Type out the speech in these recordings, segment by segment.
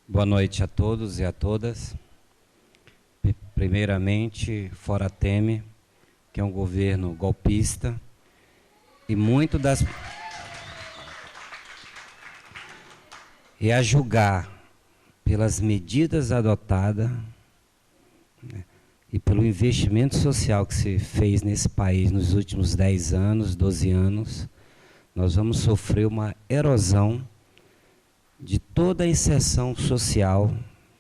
Boa noite a todos e a todas. Primeiramente, fora Temer, que é um governo golpista, e muito das... E a julgar pelas medidas adotadas, né, e pelo investimento social que se fez nesse país nos últimos 10 anos, 12 anos, nós vamos sofrer uma erosão de toda a inserção social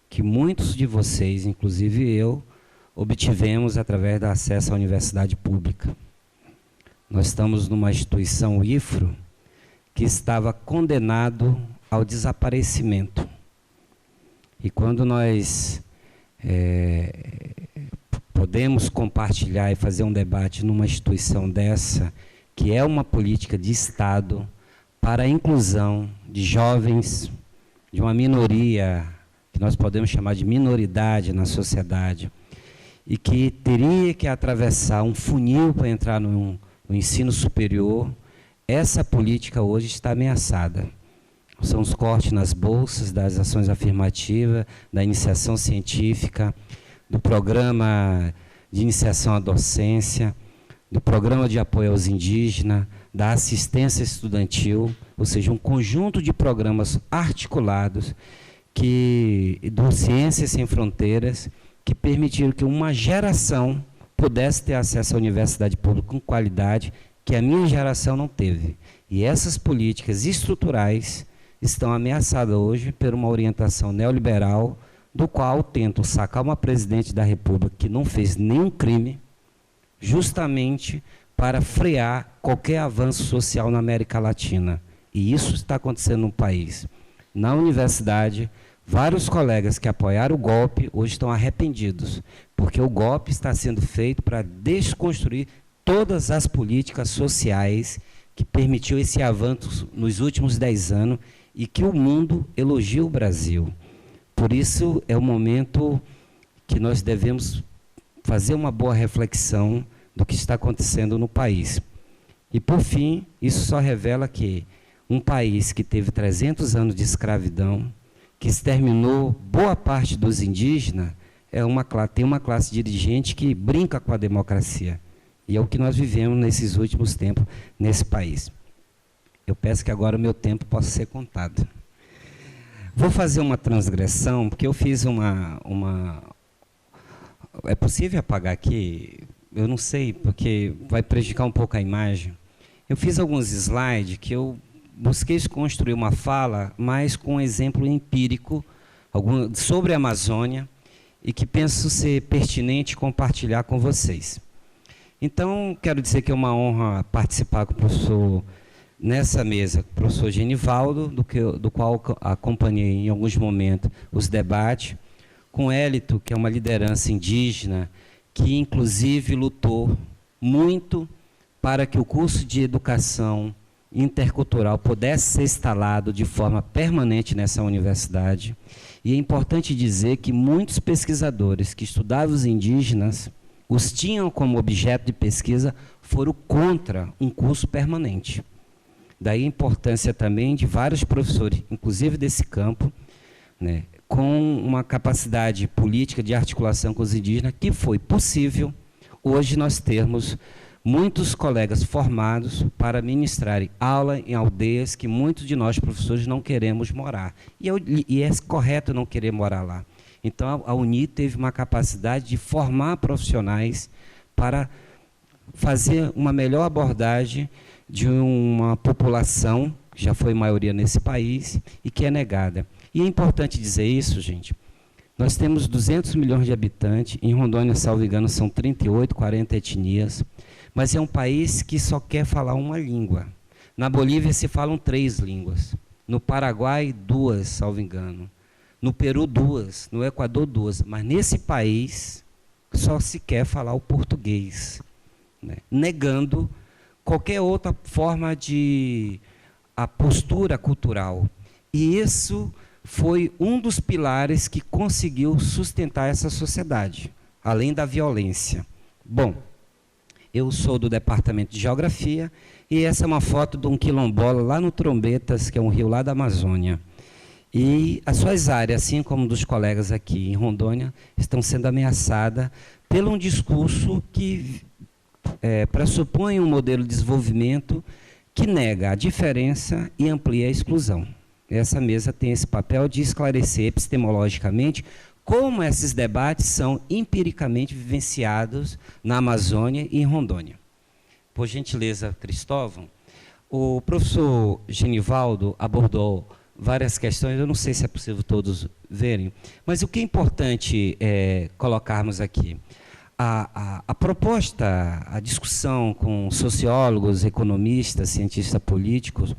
que muitos de vocês, inclusive eu, obtivemos através do acesso à universidade pública. Nós estamos numa instituição IFRO que estava condenado ao desaparecimento. E quando nós podemos compartilhar e fazer um debate numa instituição dessa, que é uma política de Estado para a inclusão de jovens, de uma minoria, que nós podemos chamar de minoridade na sociedade, e que teria que atravessar um funil para entrar no ensino superior, essa política hoje está ameaçada. São os cortes nas bolsas, das ações afirmativas, da iniciação científica, do programa de iniciação à docência, do programa de apoio aos indígenas, da assistência estudantil, ou seja, um conjunto de programas articulados do Ciências Sem Fronteiras, que permitiram que uma geração pudesse ter acesso à universidade pública com qualidade, que a minha geração não teve. E essas políticas estruturais estão ameaçadas hoje por uma orientação neoliberal, do qual tentam sacar uma presidente da República que não fez nenhum crime, justamente para frear qualquer avanço social na América Latina. E isso está acontecendo no país. Na universidade, vários colegas que apoiaram o golpe hoje estão arrependidos, porque o golpe está sendo feito para desconstruir todas as políticas sociais que permitiu esse avanço nos últimos 10 anos e que o mundo elogia o Brasil. Por isso, é o momento que nós devemos fazer uma boa reflexão do que está acontecendo no país. E, por fim, isso só revela que um país que teve 300 anos de escravidão, que exterminou boa parte dos indígenas, tem uma classe dirigente que brinca com a democracia. E é o que nós vivemos nesses últimos tempos nesse país. Eu peço que agora o meu tempo possa ser contado. Vou fazer uma transgressão, porque eu fiz É possível apagar aqui? Eu não sei, porque vai prejudicar um pouco a imagem. Eu fiz alguns slides que eu busquei construir uma fala, mas com um exemplo empírico sobre a Amazônia e que penso ser pertinente compartilhar com vocês. Então, quero dizer que é uma honra participar com o professor nessa mesa, o professor Genivaldo, do qual acompanhei em alguns momentos os debates, com Hélito, que é uma liderança indígena, que inclusive lutou muito para que o curso de educação intercultural pudesse ser instalado de forma permanente nessa universidade. E é importante dizer que muitos pesquisadores que estudavam os indígenas, os tinham como objeto de pesquisa, foram contra um curso permanente. Daí a importância também de vários professores, inclusive desse campo, né, com uma capacidade política de articulação com os indígenas, que foi possível hoje nós termos muitos colegas formados para ministrarem aula em aldeias que muitos de nós, professores, não queremos morar. E é correto não querer morar lá. Então, a UNI teve uma capacidade de formar profissionais para fazer uma melhor abordagem de uma população, que já foi maioria nesse país, e que é negada. E é importante dizer isso, gente. Nós temos 200 milhões de habitantes, em Rondônia, salvo engano, são 38, 40 etnias, mas é um país que só quer falar uma língua. Na Bolívia se falam 3 línguas, no Paraguai 2, salvo engano, no Peru 2, no Equador 2, mas nesse país só se quer falar o português, né? Negando qualquer outra forma de a postura cultural. E isso foi um dos pilares que conseguiu sustentar essa sociedade, além da violência. Bom, eu sou do Departamento de Geografia e essa é uma foto de um quilombola lá no Trombetas, que é um rio lá da Amazônia. E as suas áreas, assim como dos colegas aqui em Rondônia, estão sendo ameaçadas por um discurso que pressupõe um modelo de desenvolvimento que nega a diferença e amplia a exclusão. Essa mesa tem esse papel de esclarecer epistemologicamente como esses debates são empiricamente vivenciados na Amazônia e em Rondônia. Por gentileza, Cristóvão, o professor Genivaldo abordou várias questões, eu não sei se é possível todos verem, mas o que é importante colocarmos aqui, a proposta, a discussão com sociólogos, economistas, cientistas políticos,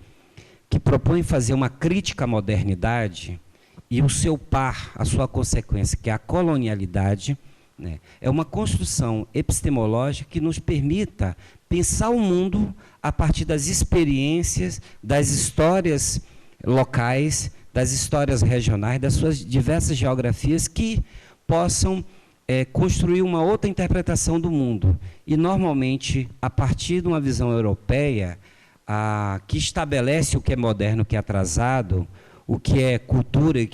que propõem fazer uma crítica à modernidade e o seu par, a sua consequência, que é a colonialidade, né, é uma construção epistemológica que nos permita pensar o mundo a partir das experiências, das histórias locais, das histórias regionais, das suas diversas geografias que possam construir uma outra interpretação do mundo. E, normalmente, a partir de uma visão europeia, que estabelece o que é moderno, o que é atrasado, o que é cultura e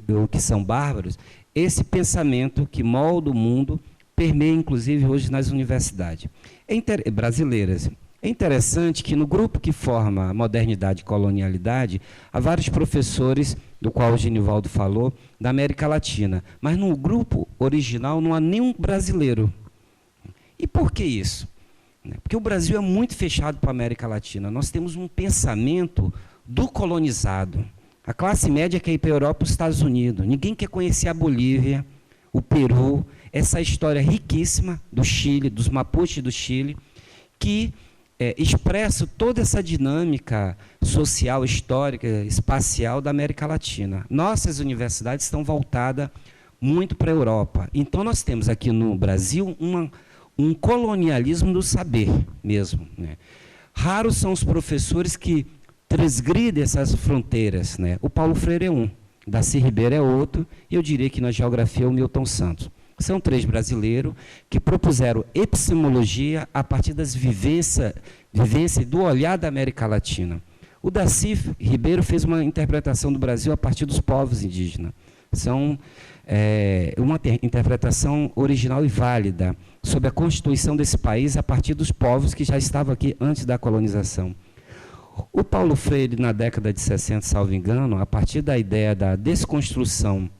o que são bárbaros, esse pensamento que molda o mundo permeia, inclusive, hoje nas universidades brasileiras. É interessante que no grupo que forma a modernidade e colonialidade, há vários professores, do qual o Genivaldo falou, da América Latina, mas no grupo original não há nenhum brasileiro. E por que isso? Porque o Brasil é muito fechado para a América Latina. Nós temos um pensamento do colonizado. A classe média quer ir para a Europa e para os Estados Unidos. Ninguém quer conhecer a Bolívia, o Peru, essa história riquíssima do Chile, dos Mapuches do Chile, que expressa toda essa dinâmica social, histórica, espacial da América Latina. Nossas universidades estão voltadas muito para a Europa. Então, nós temos aqui no Brasil um colonialismo do saber mesmo, né? Raros são os professores que transgridem essas fronteiras, né? O Paulo Freire é um, Darcy Ribeiro é outro, e eu diria que na geografia o Milton Santos. São 3 brasileiros que propuseram epistemologia a partir das vivências do olhar da América Latina. O Darcy Ribeiro fez uma interpretação do Brasil a partir dos povos indígenas. São uma interpretação original e válida sobre a constituição desse país a partir dos povos que já estavam aqui antes da colonização. O Paulo Freire, na década de 60, salvo engano, a partir da ideia da desconstrução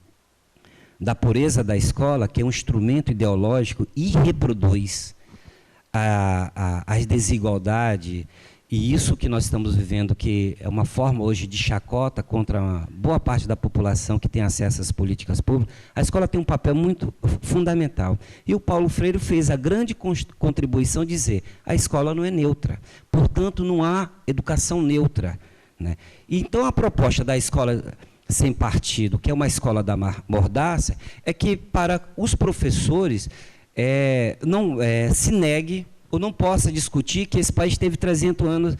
da pureza da escola, que é um instrumento ideológico e reproduz as desigualdades, e isso que nós estamos vivendo, que é uma forma hoje de chacota contra uma boa parte da população que tem acesso às políticas públicas, a escola tem um papel muito fundamental. E o Paulo Freire fez a grande contribuição de dizer, a escola não é neutra, portanto não há educação neutra, né? Então a proposta da escola sem partido, que é uma escola da mordaça, é que para os professores não se negue ou não possa discutir que esse país teve 300 anos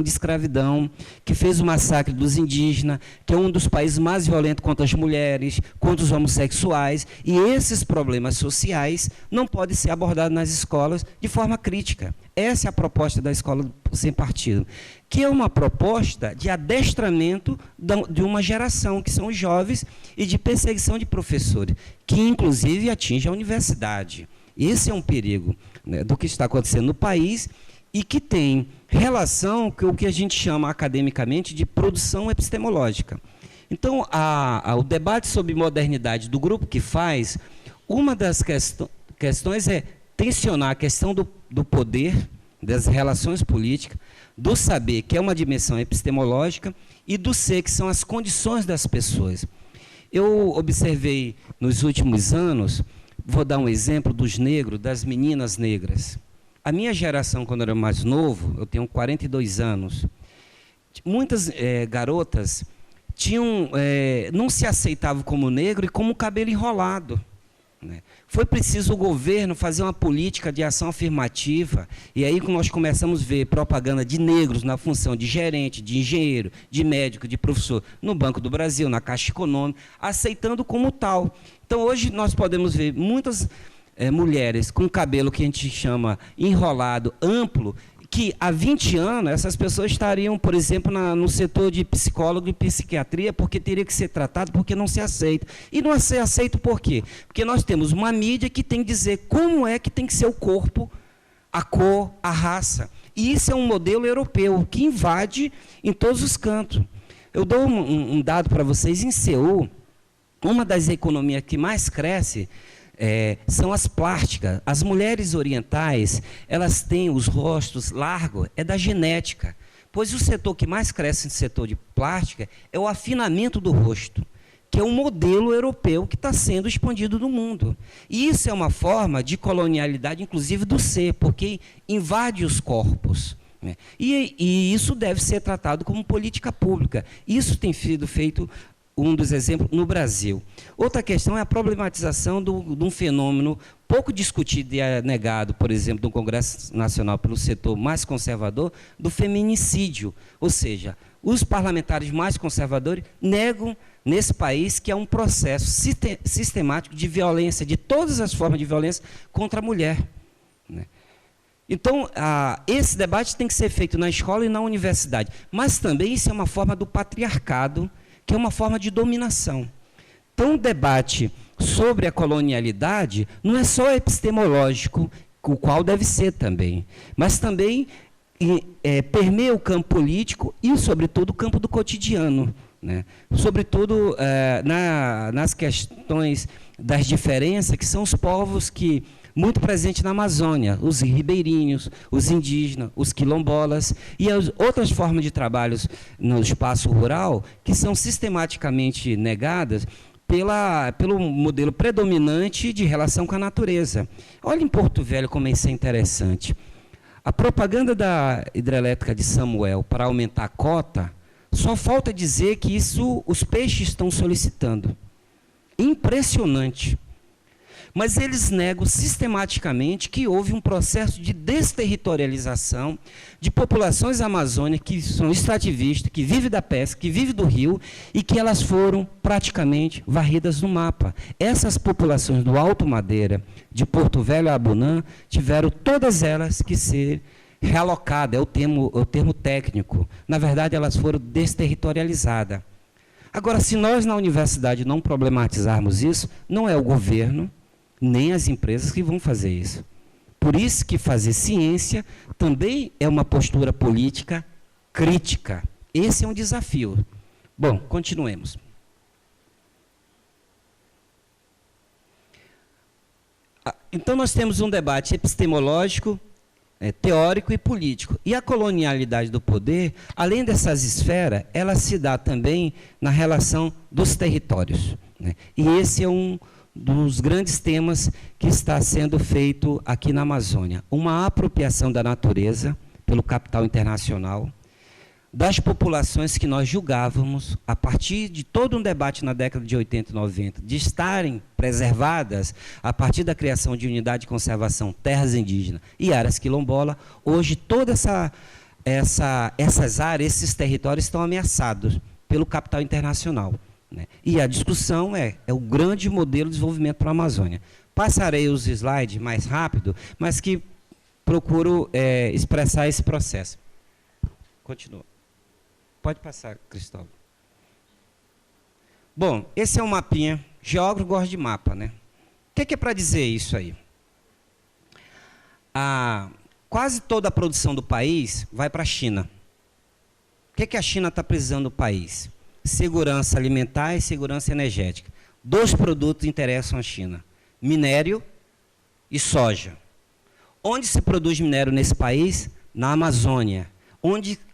de escravidão, que fez o massacre dos indígenas, que é um dos países mais violentos contra as mulheres, contra os homossexuais, e esses problemas sociais não podem ser abordados nas escolas de forma crítica. Essa é a proposta da escola sem partido, que é uma proposta de adestramento de uma geração, que são os jovens, e de perseguição de professores, que inclusive atinge a universidade. Esse é um perigo, né, do que está acontecendo no país e que tem relação com o que a gente chama academicamente de produção epistemológica. Então, o debate sobre modernidade do grupo que faz, uma das questões é tensionar a questão do poder, das relações políticas, do saber, que é uma dimensão epistemológica, e do ser, que são as condições das pessoas. Eu observei nos últimos anos, vou dar um exemplo dos negros, das meninas negras. A minha geração, quando eu era mais novo, eu tenho 42 anos, muitas garotas não se aceitavam como negro e como cabelo enrolado, né? Foi preciso o governo fazer uma política de ação afirmativa, e aí nós começamos a ver propaganda de negros na função de gerente, de engenheiro, de médico, de professor, no Banco do Brasil, na Caixa Econômica, aceitando como tal. Então, hoje, nós podemos ver muitas mulheres com cabelo que a gente chama enrolado, amplo, que há 20 anos essas pessoas estariam, por exemplo, no setor de psicólogo e psiquiatria, porque teria que ser tratado, porque não se aceita. E não se aceita por quê? Porque nós temos uma mídia que tem que dizer como é que tem que ser o corpo, a cor, a raça. E isso é um modelo europeu que invade em todos os cantos. Eu dou um dado para vocês. Em Seul, uma das economias que mais cresce são as plásticas. As mulheres orientais, elas têm os rostos largos, é da genética. Pois o setor que mais cresce no setor de plástica é o afinamento do rosto, que é um modelo europeu que está sendo expandido no mundo. E isso é uma forma de colonialidade, inclusive do ser, porque invade os corpos, né? E isso deve ser tratado como política pública. Isso tem sido feito, um dos exemplos, no Brasil. Outra questão é a problematização de um fenômeno pouco discutido e negado, por exemplo, no Congresso Nacional pelo setor mais conservador, do feminicídio. Ou seja, os parlamentares mais conservadores negam nesse país que é um processo sistemático de violência, de todas as formas de violência contra a mulher, né? Então, esse debate tem que ser feito na escola e na universidade. Mas também isso é uma forma do patriarcado, que é uma forma de dominação. Então, o debate sobre a colonialidade não é só epistemológico, o qual deve ser também, mas também permeia o campo político e, sobretudo, o campo do cotidiano, né? Sobretudo nas questões das diferenças, que são os povos que muito presentes na Amazônia, os ribeirinhos, os indígenas, os quilombolas e as outras formas de trabalhos no espaço rural que são sistematicamente negadas pelo modelo predominante de relação com a natureza. Olha em Porto Velho como isso é interessante. A propaganda da hidrelétrica de Samuel para aumentar a cota, só falta dizer que isso os peixes estão solicitando. Impressionante. Mas eles negam sistematicamente que houve um processo de desterritorialização de populações amazônicas que são extrativistas, que vivem da pesca, que vivem do rio, e que elas foram praticamente varridas no mapa. Essas populações do Alto Madeira, de Porto Velho a Abunã, tiveram todas elas que ser realocadas, é o termo técnico. Na verdade, elas foram desterritorializadas. Agora, se nós na universidade não problematizarmos isso, não é o governo, nem as empresas que vão fazer isso. Por isso que fazer ciência também é uma postura política crítica. Esse é um desafio. Bom, continuemos. Então, nós temos um debate epistemológico, teórico e político. E a colonialidade do poder, além dessas esferas, ela se dá também na relação dos territórios, né? E esse é um dos grandes temas que está sendo feito aqui na Amazônia. Uma apropriação da natureza pelo capital internacional, das populações que nós julgávamos, a partir de todo um debate na década de 80 e 90, de estarem preservadas a partir da criação de unidade de conservação terras indígenas e áreas quilombolas. Hoje, todas essas áreas, esses territórios estão ameaçados pelo capital internacional, né? E a discussão é o grande modelo de desenvolvimento para a Amazônia. Passarei os slides mais rápido, mas que procuro expressar esse processo. Continua. Pode passar, Cristóvão. Bom, esse é um mapinha. Geógrafo gosta de mapa, né? O que é para dizer isso aí? Quase toda a produção do país vai para a China. O que a China está precisando do país? Segurança alimentar e segurança energética. 2 produtos interessam a China: minério e soja. Onde se produz minério nesse país? Na Amazônia.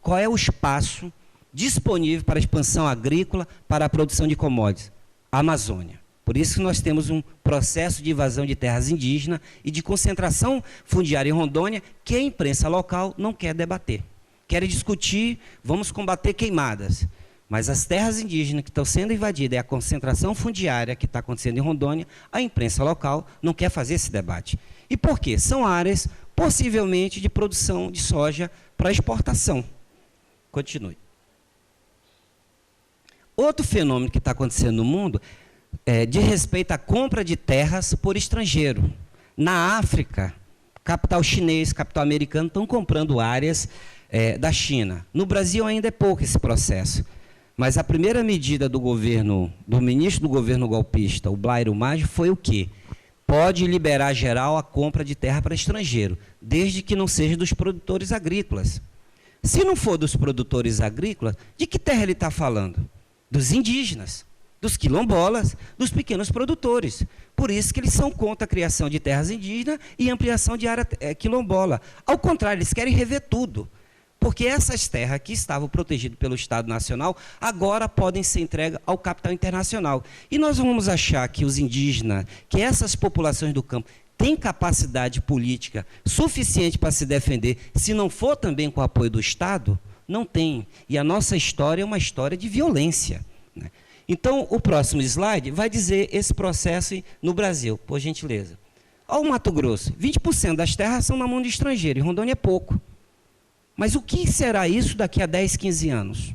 Qual é o espaço disponível para a expansão agrícola, para a produção de commodities? A Amazônia. Por isso que nós temos um processo de invasão de terras indígenas e de concentração fundiária em Rondônia, que a imprensa local não quer debater. Quer discutir, vamos combater queimadas. Mas as terras indígenas que estão sendo invadidas e a concentração fundiária que está acontecendo em Rondônia, a imprensa local não quer fazer esse debate. E por quê? São áreas, possivelmente, de produção de soja para exportação. Continue. Outro fenômeno que está acontecendo no mundo diz respeito à compra de terras por estrangeiro. Na África, Capital chinês, capital americano estão comprando áreas da China. No Brasil ainda é pouco esse processo. Mas a primeira medida do governo, do ministro do governo golpista, o Blairo Maggi, foi o quê? Pode liberar geral a compra de terra para estrangeiro, desde que não seja dos produtores agrícolas. Se não for dos produtores agrícolas, de que terra ele está falando? Dos indígenas, dos quilombolas, dos pequenos produtores. Por isso que eles são contra a criação de terras indígenas e ampliação de área quilombola. Ao contrário, eles querem rever tudo. Porque essas terras que estavam protegidas pelo Estado Nacional, agora podem ser entregues ao capital internacional. E nós vamos achar que os indígenas, que essas populações do campo, têm capacidade política suficiente para se defender, se não for também com o apoio do Estado? Não tem. E a nossa história é uma história de violência, né? Então, o próximo slide vai dizer esse processo no Brasil, por gentileza. Olha o Mato Grosso, 20% das terras são na mão de estrangeiro, e Rondônia é pouco. Mas o que será isso daqui a 10, 15 anos?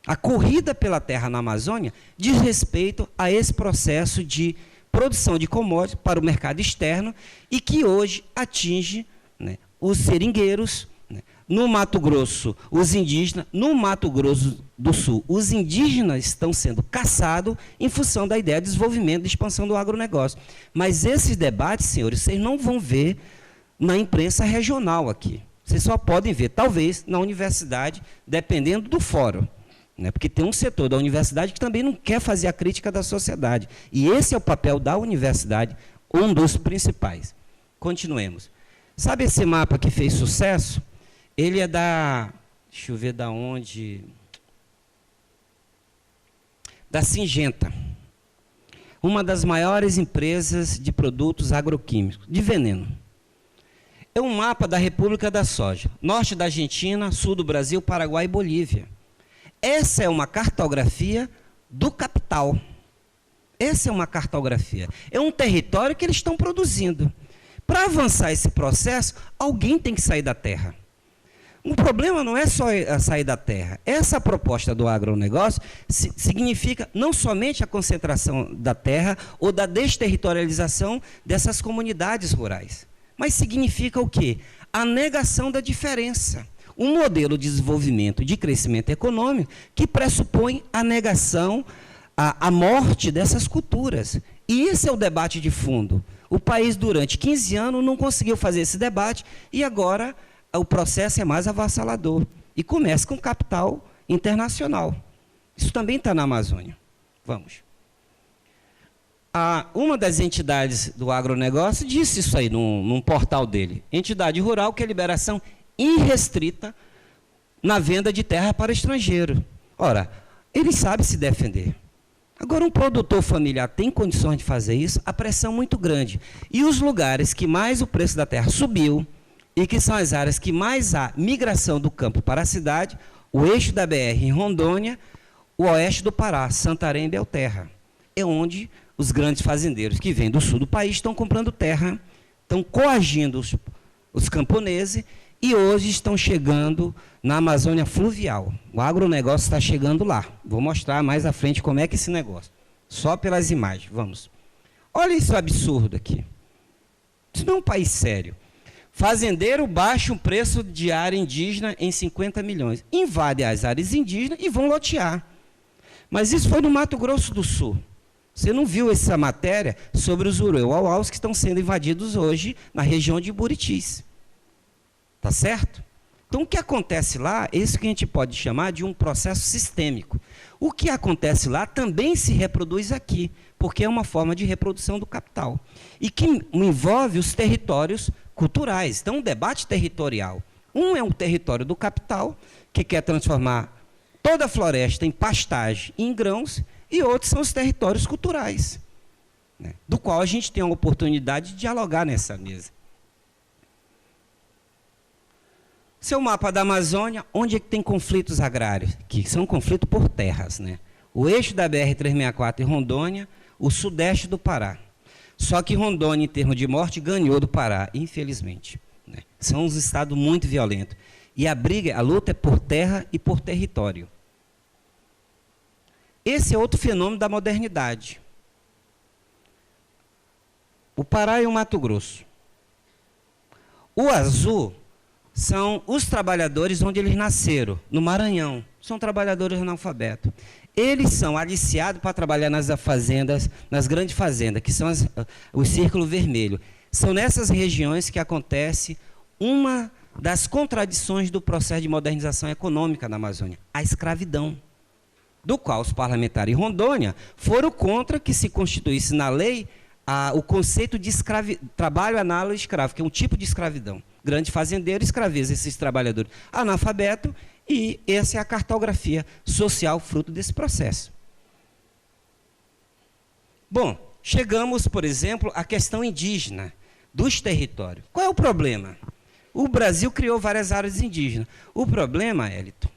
A corrida pela terra na Amazônia diz respeito a esse processo de produção de commodities para o mercado externo e que hoje atinge, né, os seringueiros, né, no Mato Grosso, os indígenas, no Mato Grosso do Sul, os indígenas estão sendo caçados em função da ideia de desenvolvimento e de expansão do agronegócio. Mas esses debates, senhores, vocês não vão ver na imprensa regional aqui. Vocês só podem ver, talvez, na universidade, dependendo do fórum. Né? Porque tem um setor da universidade que também não quer fazer a crítica da sociedade. E esse é o papel da universidade, um dos principais. Continuemos. Sabe esse mapa que fez sucesso? Ele é da... Deixa eu ver da onde... Da Syngenta. Uma das maiores empresas de produtos agroquímicos, de veneno. É um mapa da República da Soja, norte da Argentina, sul do Brasil, Paraguai e Bolívia. Essa é uma cartografia do capital. Essa é uma cartografia. É um território que eles estão produzindo. Para avançar esse processo, alguém tem que sair da terra. O problema não é só sair da terra. Essa proposta do agronegócio significa não somente a concentração da terra ou da desterritorialização dessas comunidades rurais. Mas significa o quê? A negação da diferença. Um modelo de desenvolvimento, de crescimento econômico, que pressupõe a negação, a morte dessas culturas. E esse é o debate de fundo. O país, durante 15 anos, não conseguiu fazer esse debate, e agora o processo é mais avassalador. E começa com capital internacional. Isso também está na Amazônia. Vamos. Uma das entidades do agronegócio disse isso aí num portal dele. Entidade rural quer liberação irrestrita na venda de terra para estrangeiro. Ora, ele sabe se defender. Agora, um produtor familiar tem condições de fazer isso? A pressão é muito grande. E os lugares que mais o preço da terra subiu, e que são as áreas que mais há migração do campo para a cidade, o eixo da BR em Rondônia, o oeste do Pará, Santarém e Belterra. É onde os grandes fazendeiros que vêm do sul do país estão comprando terra, estão coagindo os camponeses e hoje estão chegando na Amazônia fluvial. O agronegócio está chegando lá. Vou mostrar mais à frente como é que é esse negócio. Só pelas imagens, vamos. Olha isso absurdo aqui. Isso não é um país sério. Fazendeiro baixa o preço de área indígena em 50 milhões. Invade as áreas indígenas e vão lotear. Mas isso foi no Mato Grosso do Sul. Você não viu essa matéria sobre os uruauaus que estão sendo invadidos hoje na região de Buritis. Tá certo? Então, o que acontece lá, é isso que a gente pode chamar de um processo sistêmico. O que acontece lá também se reproduz aqui, porque é uma forma de reprodução do capital. E que envolve os territórios culturais. Então, um debate territorial. Um é um território do capital, que quer transformar toda a floresta em pastagem e em grãos, e outros são os territórios culturais, né, do qual a gente tem a oportunidade de dialogar nessa mesa. Seu mapa da Amazônia, onde é que tem conflitos agrários? Que são conflitos por terras, né? O eixo da BR-364 em Rondônia, o sudeste do Pará. Só que Rondônia, em termos de morte, ganhou do Pará, infelizmente. Né? São uns estados muito violentos. E a luta é por terra e por território. Esse é outro fenômeno da modernidade. O Pará e o Mato Grosso. O azul são os trabalhadores onde eles nasceram, no Maranhão. São trabalhadores analfabetos. Eles são aliciados para trabalhar nas fazendas, nas grandes fazendas, que são o círculo vermelho. São nessas regiões que acontece uma das contradições do processo de modernização econômica na Amazônia, a escravidão, do qual os parlamentares em Rondônia foram contra que se constituísse na lei o conceito de trabalho análogo ao escravo, que é um tipo de escravidão. Grande fazendeiro escraviza esses trabalhadores analfabetos, e essa é a cartografia social fruto desse processo. Bom, chegamos, por exemplo, à questão indígena dos territórios. Qual é o problema? O Brasil criou várias áreas indígenas. O problema, Elton,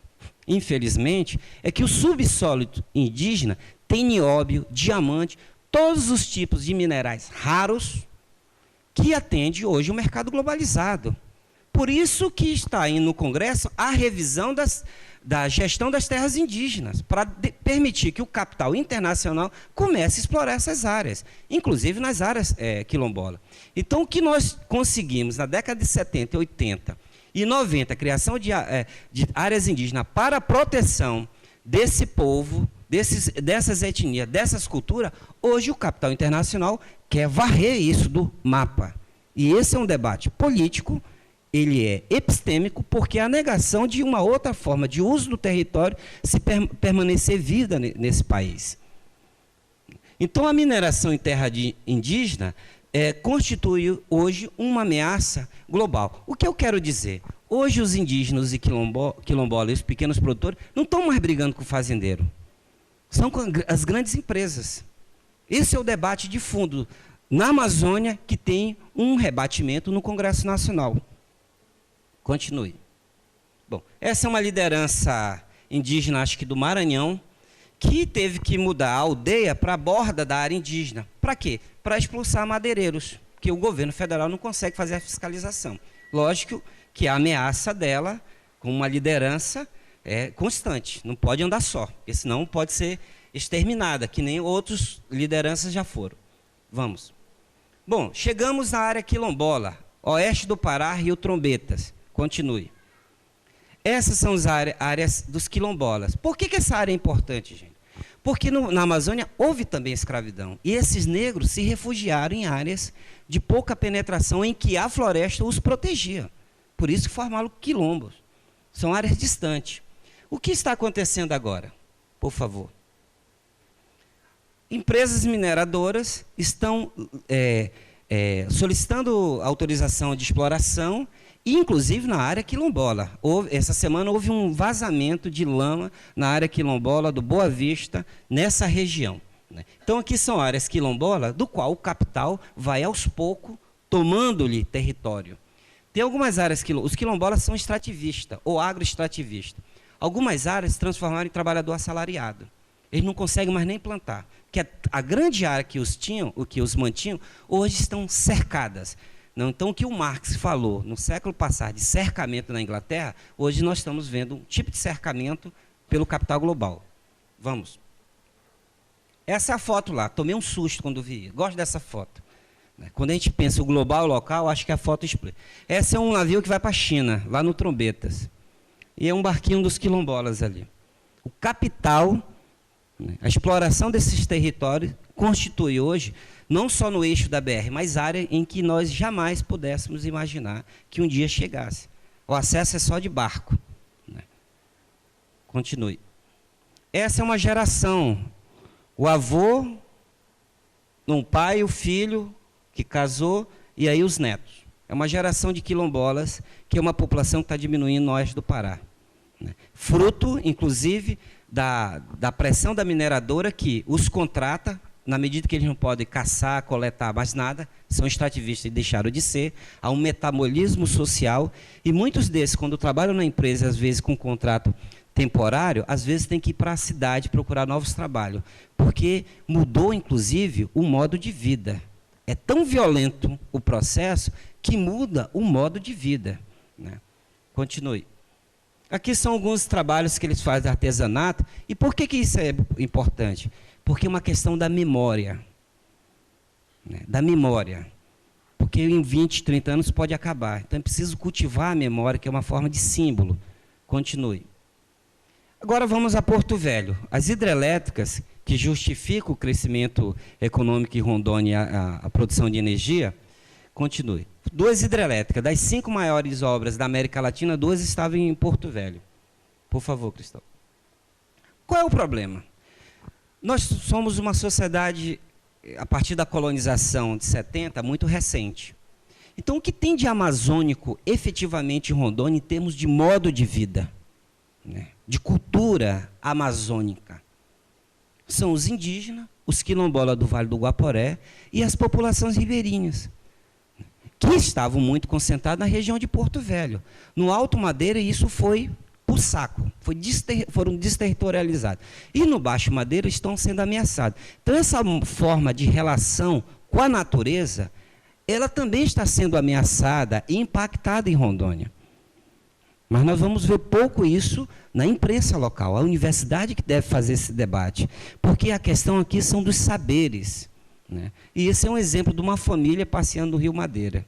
infelizmente, é que o subsolo indígena tem nióbio, diamante, todos os tipos de minerais raros que atende hoje o mercado globalizado. Por isso que está aí no Congresso a revisão da gestão das terras indígenas, para permitir que o capital internacional comece a explorar essas áreas, inclusive nas áreas quilombolas. Então, o que nós conseguimos na década de 70, 80 e 90, a criação de áreas indígenas para a proteção desse povo, dessas etnias, dessas culturas, hoje o capital internacional quer varrer isso do mapa. E esse é um debate político, ele é epistêmico, porque é a negação de uma outra forma de uso do território se permanecer vida nesse país. Então, a mineração em terra indígena constitui hoje uma ameaça global. O que eu quero dizer? Hoje os indígenas e quilombolas, os pequenos produtores, não estão mais brigando com o fazendeiro. São com as grandes empresas. Esse é o debate de fundo na Amazônia, que tem um rebatimento no Congresso Nacional. Continue. Bom, essa é uma liderança indígena, acho que do Maranhão, que teve que mudar a aldeia para a borda da área indígena. Para quê? Para expulsar madeireiros, que o governo federal não consegue fazer a fiscalização. Lógico que a ameaça dela, com uma liderança, é constante, não pode andar só, porque senão pode ser exterminada, que nem outras lideranças já foram. Vamos. Bom, chegamos na área quilombola, oeste do Pará, Rio Trombetas. Continue. Essas são as áreas dos quilombolas. Por que essa área é importante, gente? Porque na Amazônia houve também escravidão. E esses negros se refugiaram em áreas de pouca penetração em que a floresta os protegia. Por isso que formaram quilombos. São áreas distantes. O que está acontecendo agora? Por favor. Empresas mineradoras estão solicitando autorização de exploração, inclusive na área quilombola. Essa semana houve um vazamento de lama na área quilombola do Boa Vista, nessa região. Então, aqui são áreas quilombolas, do qual o capital vai aos poucos tomando-lhe território. Tem algumas áreas, os quilombolas são extrativistas, ou agroextrativistas. Algumas áreas se transformaram em trabalhador assalariado. Eles não conseguem mais nem plantar. Porque a grande área que os mantinham, hoje estão cercadas. Não, então, o que o Marx falou no século passado de cercamento na Inglaterra, hoje nós estamos vendo um tipo de cercamento pelo capital global. Vamos. Essa é a foto lá. Tomei um susto quando vi. Gosto dessa foto. Quando a gente pensa o global e o local, acho que a foto explica. Esse é um navio que vai para a China, lá no Trombetas. E é um barquinho dos quilombolas ali. O capital, a exploração desses territórios, constitui hoje, não só no eixo da BR, mas área em que nós jamais pudéssemos imaginar que um dia chegasse. O acesso é só de barco. Continue. Essa é uma geração. O avô, um pai, o filho que casou, e aí os netos. É uma geração de quilombolas, que é uma população que está diminuindo no oeste do Pará. Fruto, inclusive, da pressão da mineradora, que os contrata, na medida que eles não podem caçar, coletar mais nada, são extrativistas e deixaram de ser, há um metabolismo social, e muitos desses, quando trabalham na empresa, às vezes com contrato temporário, às vezes tem que ir para a cidade procurar novos trabalhos, porque mudou, inclusive, o modo de vida. É tão violento o processo que muda o modo de vida. Continue. Aqui são alguns trabalhos que eles fazem de artesanato. E por que isso é importante? Porque é uma questão da memória. Da memória. Porque porque em 20, 30 anos pode acabar. Então é preciso cultivar a memória, que é uma forma de símbolo. Continue. Agora vamos a Porto Velho. As hidrelétricas, que justificam o crescimento econômico em Rondônia, a produção de energia, continue. 2 hidrelétricas, das 5 maiores obras da América Latina, 2 estavam em Porto Velho. Por favor, Cristóvão. Qual é o problema? Nós somos uma sociedade, a partir da colonização de 70, muito recente. Então, o que tem de amazônico, efetivamente, em Rondônia, em termos de modo de vida, né, de cultura amazônica? São os indígenas, os quilombolas do Vale do Guaporé e as populações ribeirinhas, que estavam muito concentradas na região de Porto Velho. No Alto Madeira, isso foi por saco, foram desterritorializados. E no Baixo Madeira estão sendo ameaçados. Então, essa forma de relação com a natureza, ela também está sendo ameaçada e impactada em Rondônia. Mas nós vamos ver pouco isso na imprensa local, a universidade que deve fazer esse debate, porque a questão aqui são dos saberes, né? E esse é um exemplo de uma família passeando no Rio Madeira.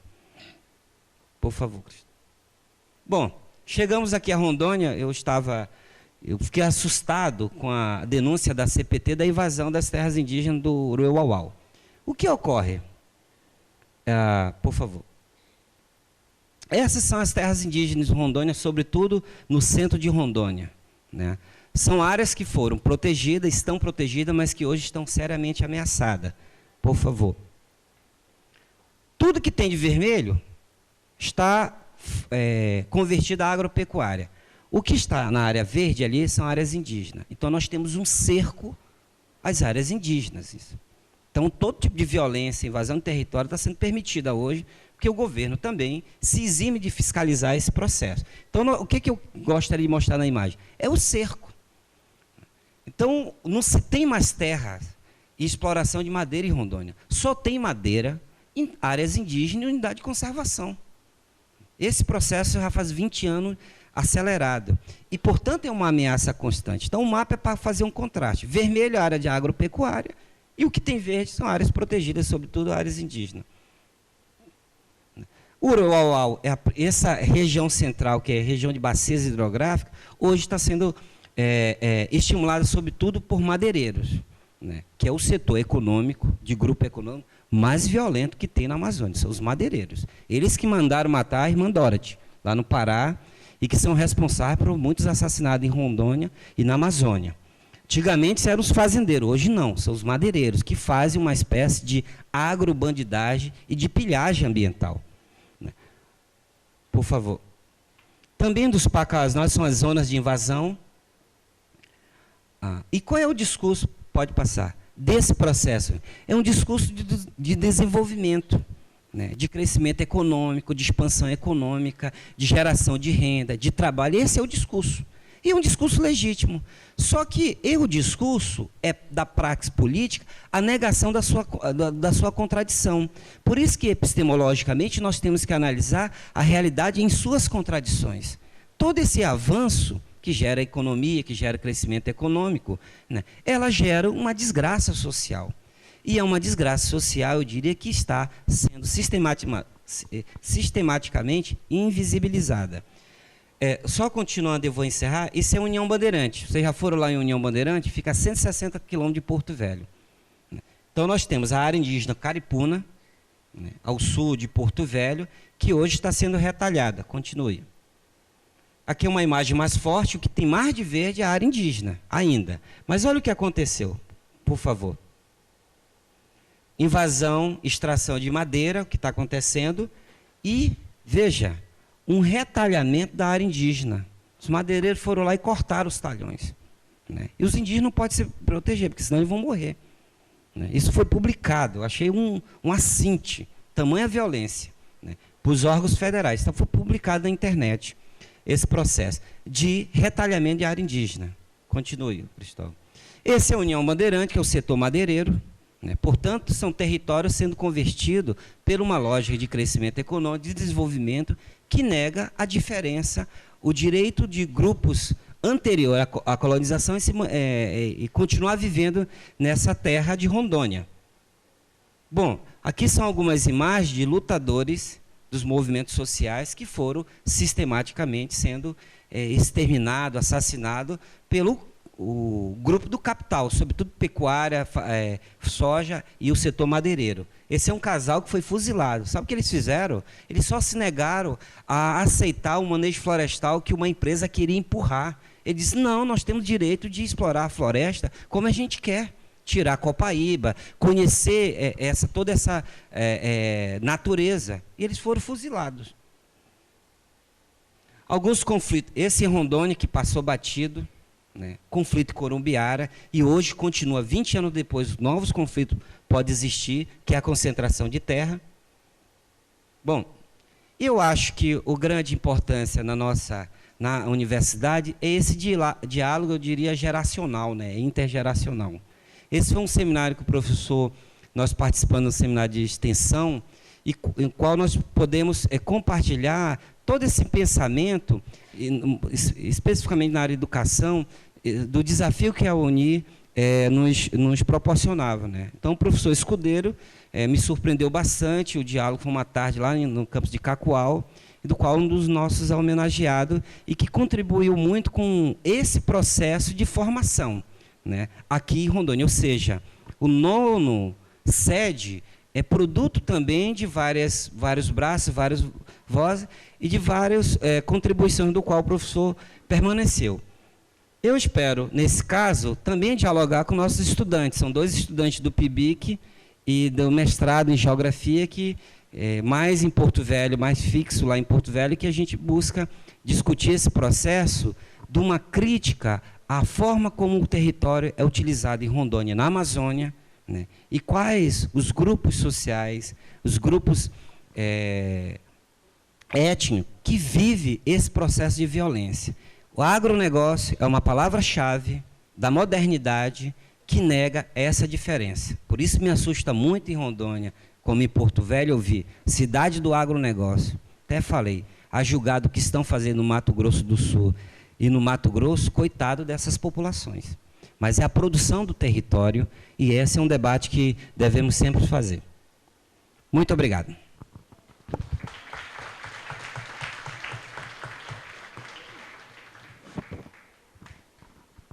Por favor, Cristo. Bom, chegamos aqui a Rondônia, eu fiquei assustado com a denúncia da CPT da invasão das terras indígenas do Uruauau. O que ocorre? Por favor. Essas são as terras indígenas de Rondônia, sobretudo no centro de Rondônia, né? São áreas que foram protegidas, estão protegidas, mas que hoje estão seriamente ameaçadas. Por favor. Tudo que tem de vermelho está convertido à agropecuária. O que está na área verde ali são áreas indígenas. Então, nós temos um cerco às áreas indígenas. Isso. Então, todo tipo de violência, invasão de território está sendo permitida hoje, porque o governo também se exime de fiscalizar esse processo. Então, o que eu gostaria de mostrar na imagem? É o cerco. Então, não se tem mais terra e exploração de madeira em Rondônia. Só tem madeira em áreas indígenas e unidade de conservação. Esse processo já faz 20 anos acelerado. E, portanto, é uma ameaça constante. Então, o mapa é para fazer um contraste. Vermelho é a área de agropecuária, e o que tem verde são áreas protegidas, sobretudo áreas indígenas. Uruauau, essa região central, que é a região de bacias hidrográficas, hoje está sendo estimulada, sobretudo, por madeireiros, né, que é o setor econômico, de grupo econômico, mais violento que tem na Amazônia, são os madeireiros. Eles que mandaram matar a irmã Dorothy, lá no Pará, e que são responsáveis por muitos assassinatos em Rondônia e na Amazônia. Antigamente eram os fazendeiros, hoje não, são os madeireiros, que fazem uma espécie de agrobandidagem e de pilhagem ambiental. Por favor. Também dos pacas, nós são as zonas de invasão. E qual é o discurso, pode passar, desse processo? É um discurso de desenvolvimento, né, de crescimento econômico, de expansão econômica, de geração de renda, de trabalho. Esse é o discurso. E é um discurso legítimo. Só que o discurso é, da praxis política, a negação da sua contradição. Por isso que, epistemologicamente, nós temos que analisar a realidade em suas contradições. Todo esse avanço que gera economia, que gera crescimento econômico, né, ela gera uma desgraça social. E é uma desgraça social, eu diria, que está sendo sistematicamente invisibilizada. Só continuando, eu vou encerrar. Isso é União Bandeirante. Vocês já foram lá em União Bandeirante? Fica a 160 quilômetros de Porto Velho. Então, nós temos a área indígena Caripuna, né, ao sul de Porto Velho, que hoje está sendo retalhada. Continue. Aqui é uma imagem mais forte. O que tem mais de verde é a área indígena, ainda. Mas olha o que aconteceu, por favor. Invasão, extração de madeira, o que está acontecendo. E, veja, um retalhamento da área indígena. Os madeireiros foram lá e cortaram os talhões, né? E os indígenas não podem se proteger, porque senão eles vão morrer, né? Isso foi publicado, eu achei um assinte, tamanha violência, né, para os órgãos federais. Então, foi publicado na internet esse processo de retalhamento de área indígena. Continue, Cristóvão. Esse é a União Bandeirante, que é o setor madeireiro, né? Portanto, são territórios sendo convertidos por uma lógica de crescimento econômico, de desenvolvimento, que nega a diferença, o direito de grupos anterior à colonização e continuar vivendo nessa terra de Rondônia. Bom, aqui são algumas imagens de lutadores dos movimentos sociais que foram sistematicamente sendo exterminados, assassinados pelo o grupo do capital, sobretudo pecuária, soja e o setor madeireiro. Esse é um casal que foi fuzilado. Sabe o que eles fizeram? Eles só se negaram a aceitar o manejo florestal que uma empresa queria empurrar. Eles disseram, não, nós temos direito de explorar a floresta como a gente quer. Tirar a copaíba, conhecer toda essa natureza. E eles foram fuzilados. Alguns conflitos. Esse em Rondônia, que passou batido, né, conflito Corumbiara, e hoje continua, 20 anos depois, novos conflitos podem existir, que é a concentração de terra. Bom, eu acho que a grande importância na universidade é esse diálogo, eu diria, geracional, né, intergeracional. Esse foi um seminário que o professor, nós participamos do seminário de extensão, e em qual nós podemos compartilhar todo esse pensamento, especificamente na área de educação, do desafio que a UNI nos proporcionava, né? Então, o professor Escudeiro me surpreendeu bastante, o diálogo foi uma tarde lá no campus de Cacoal, do qual um dos nossos homenageados, e que contribuiu muito com esse processo de formação, né, aqui em Rondônia. Ou seja, o nono sede é produto também de vários braços, várias vozes e de várias contribuições do qual o professor permaneceu. Eu espero, nesse caso, também dialogar com nossos estudantes. São 2 estudantes do PIBIC e do mestrado em Geografia, que mais em Porto Velho, mais fixo lá em Porto Velho, que a gente busca discutir esse processo de uma crítica à forma como o território é utilizado em Rondônia, na Amazônia, né, e quais os grupos sociais, os grupos étnicos que vivem esse processo de violência. O agronegócio é uma palavra-chave da modernidade que nega essa diferença. Por isso me assusta muito em Rondônia, como em Porto Velho, ouvir cidade do agronegócio. Até falei, a julgar do que estão fazendo no Mato Grosso do Sul e no Mato Grosso, coitado dessas populações. Mas é a produção do território, e esse é um debate que devemos sempre fazer. Muito obrigado.